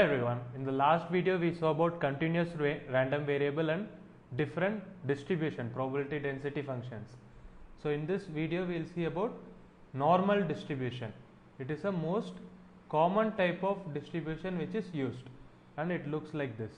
Hi everyone, in the last video we saw about continuous random variable and different distribution probability density functions. So in this video we will see about normal distribution. It is a most common type of distribution which is used and it looks like this.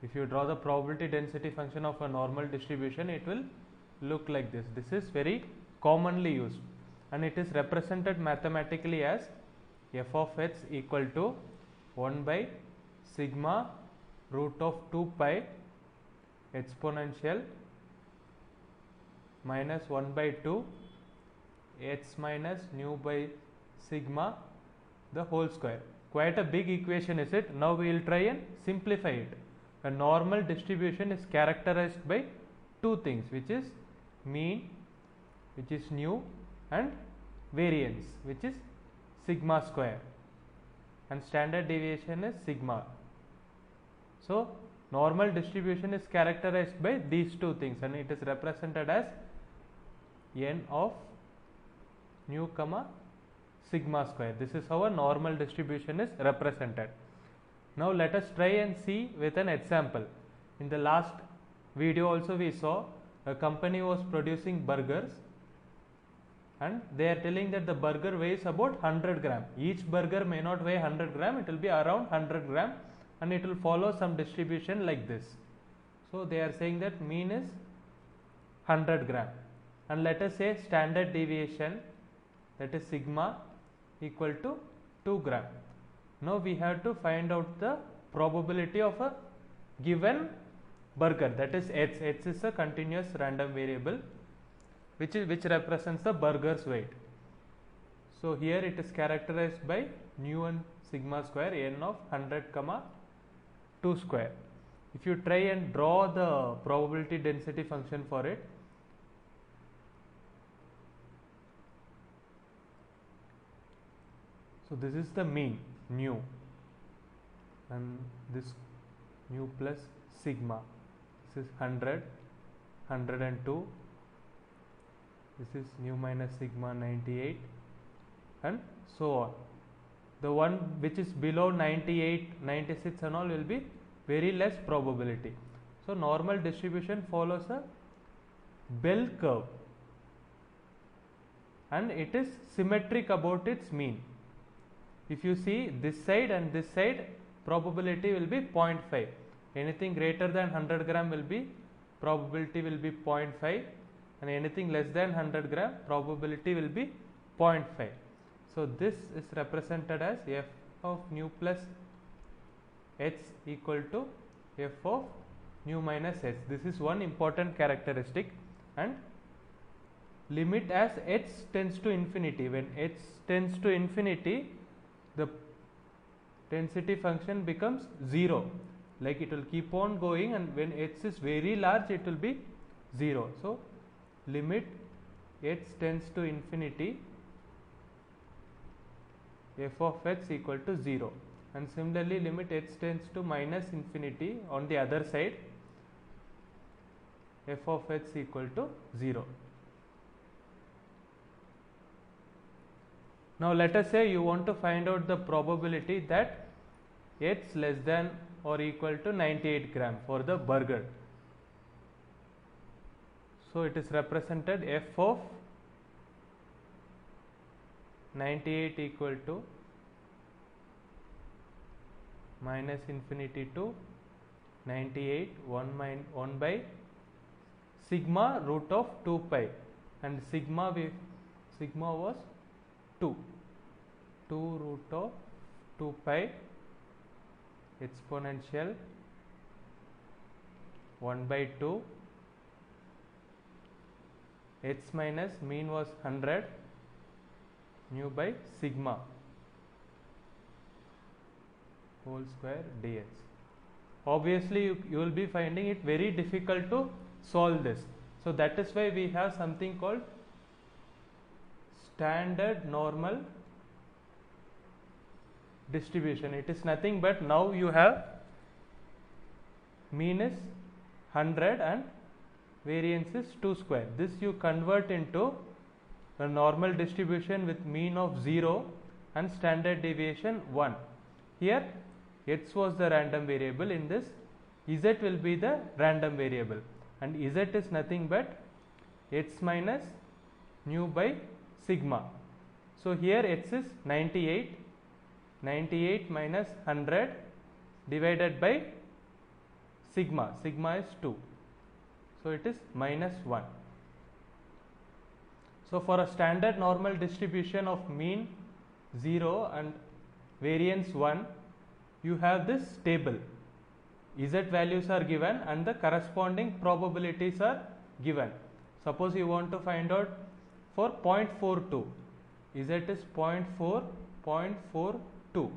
If you draw the probability density function of a normal distribution, it will look like this. This is very commonly used and it is represented mathematically as f of x equal to 1 by sigma root of 2 pi exponential minus 1 by 2 x minus nu by sigma the whole square. Quite a big equation, is it? Now we will try and simplify it. A normal distribution is characterized by two things, which is mean, which is nu, and variance, which is sigma square, and standard deviation is sigma. So normal distribution is characterized by these two things and it is represented as n of nu comma sigma square. This is how a normal distribution is represented. Now let us try and see with an example. In the last video also we saw a company was producing burgers and they are telling that the burger weighs about 100 gram. Each burger may not weigh 100 gram, it will be around 100 gram and it will follow some distribution like this. So they are saying that mean is 100 gram and let us say standard deviation, that is sigma, equal to 2 gram. Now we have to find out the probability of a given burger, that is h. H is a continuous random variable which represents the burger's weight. So here it is characterized by nu and sigma square n of 100 comma 2 square. If you try and draw the probability density function for it, so this is the mean nu and this nu plus sigma, this is 100, 102, this is nu minus sigma 98 and so on. The one which is below 98, 96 and all will be very less probability. So normal distribution follows a bell curve and it is symmetric about its mean. If you see this side and this side, probability will be 0.5. Anything greater than 100 gram will be probability will be 0.5 and anything less than 100 gram probability will be 0.5. So this is represented as f of nu plus h equal to f of nu minus h. This is one important characteristic and limit as h tends to infinity. When h tends to infinity, the density function becomes 0, like it will keep on going, and when h is very large it will be 0. So limit h tends to infinity, f of x equal to 0, and similarly limit h tends to minus infinity on the other side, f of x equal to 0. Now let us say you want to find out the probability that h less than or equal to 98 gram for the burger. So it is represented f of 98 equal to minus infinity to 98 1 by sigma root of 2 pi, and sigma was 2 root of 2 pi exponential 1 by 2 h minus mean was 100 nu by sigma whole square dx. Obviously you will be finding it very difficult to solve this, so that is why we have something called standard normal distribution. It is nothing but now you have mean is 100 and variance is 2 square. This you convert into a normal distribution with mean of 0 and standard deviation 1. Here x was the random variable, in this z will be the random variable, and z is nothing but x minus nu by sigma. So here x is 98, 98 minus 100 divided by sigma, sigma is 2, so it is minus 1. So for a standard normal distribution of mean 0 and variance 1, you have this table. Z values are given and the corresponding probabilities are given. Suppose you want to find out for 0.42, Z is 0.42.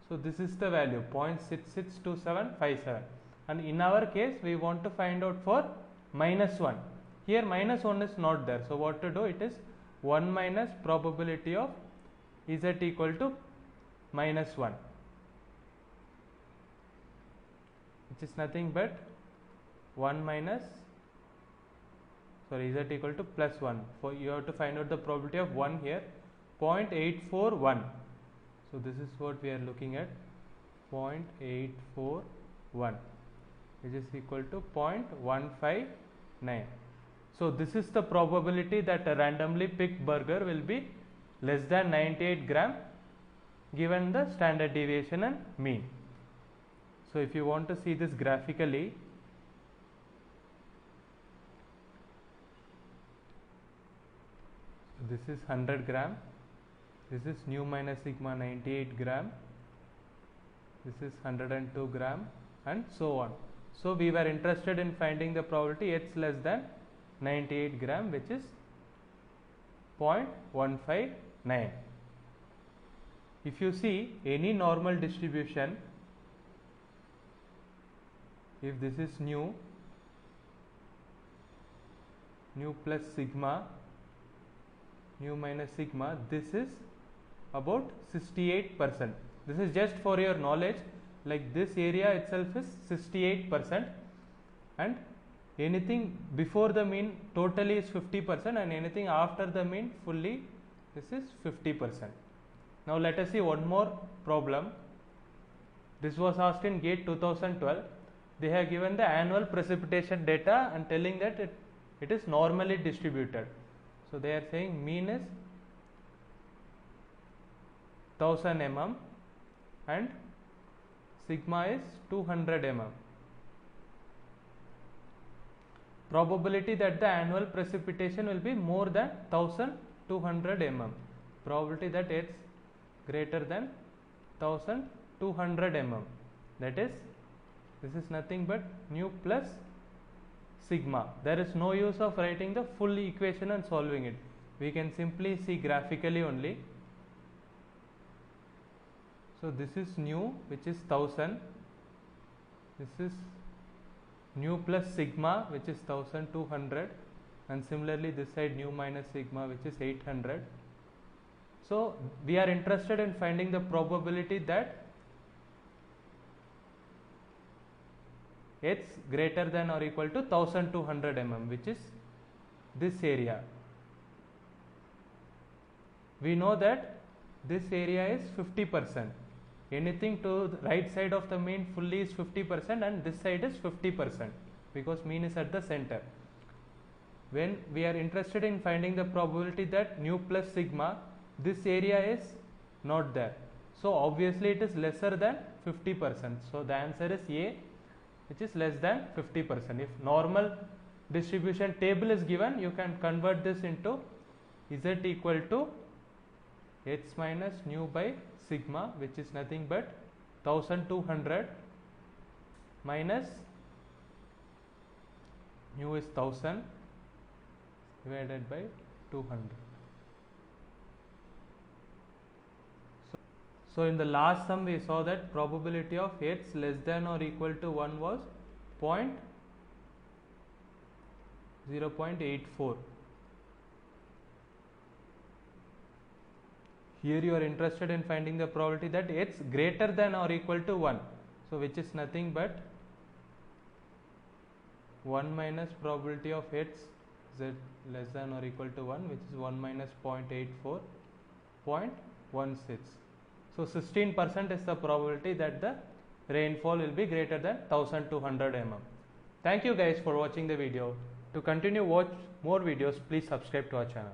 So this is the value 0.662757, and in our case we want to find out for minus 1. Here minus 1 is not there, so what to do? It is 1 minus probability of Z equal to minus 1, which is nothing but 1 minus, sorry, Z equal to plus 1. For you have to find out the probability of 1 here, 0.841. So this is what we are looking at, 0.841, which is equal to 0.159. So this is the probability that a randomly picked burger will be less than 98 gram given the standard deviation and mean. So if you want to see this graphically, this is 100 gram, this is nu minus sigma 98 gram, this is 102 gram, and so on. So we were interested in finding the probability h less than 98 gram, which is 0.159. If you see any normal distribution, if this is nu plus sigma, nu minus sigma, this is about 68%. This is just for your knowledge, like this area itself is 68%, and anything before the mean totally is 50%, and anything after the mean fully, this is 50%. Now let us see one more problem. This was asked in GATE 2012. They have given the annual precipitation data and telling that it is normally distributed. So they are saying mean is 1000 mm and sigma is 200 mm. Probability that the annual precipitation will be more than 1200 mm. Probability that it's greater than 1200 mm. That is, this is nothing but nu plus sigma. There is no use of writing the full equation and solving it. We can simply see graphically only. So this is nu, which is 1000. This is nu plus sigma, which is 1200, and similarly this side nu minus sigma, which is 800. So we are interested in finding the probability that h greater than or equal to 1200 mm, which is this area. We know that this area is 50%. Anything to the right side of the mean fully is 50%, and this side is 50% because mean is at the center. When we are interested in finding the probability that nu plus sigma, this area is not there. So obviously it is lesser than 50%. So the answer is A, which is less than 50%. If normal distribution table is given, you can convert this into Z equal to h minus nu by sigma, which is nothing but 1200 minus nu is 1000 divided by 200. So in the last sum we saw that probability of h less than or equal to 1 was 0.84. Here you are interested in finding the probability that h greater than or equal to 1. So which is nothing but 1 minus probability of h z less than or equal to 1, which is 1 minus 0.84, 0.16. So 16% is the probability that the rainfall will be greater than 1200 mm. Thank you guys for watching the video. To continue watch more videos, please subscribe to our channel.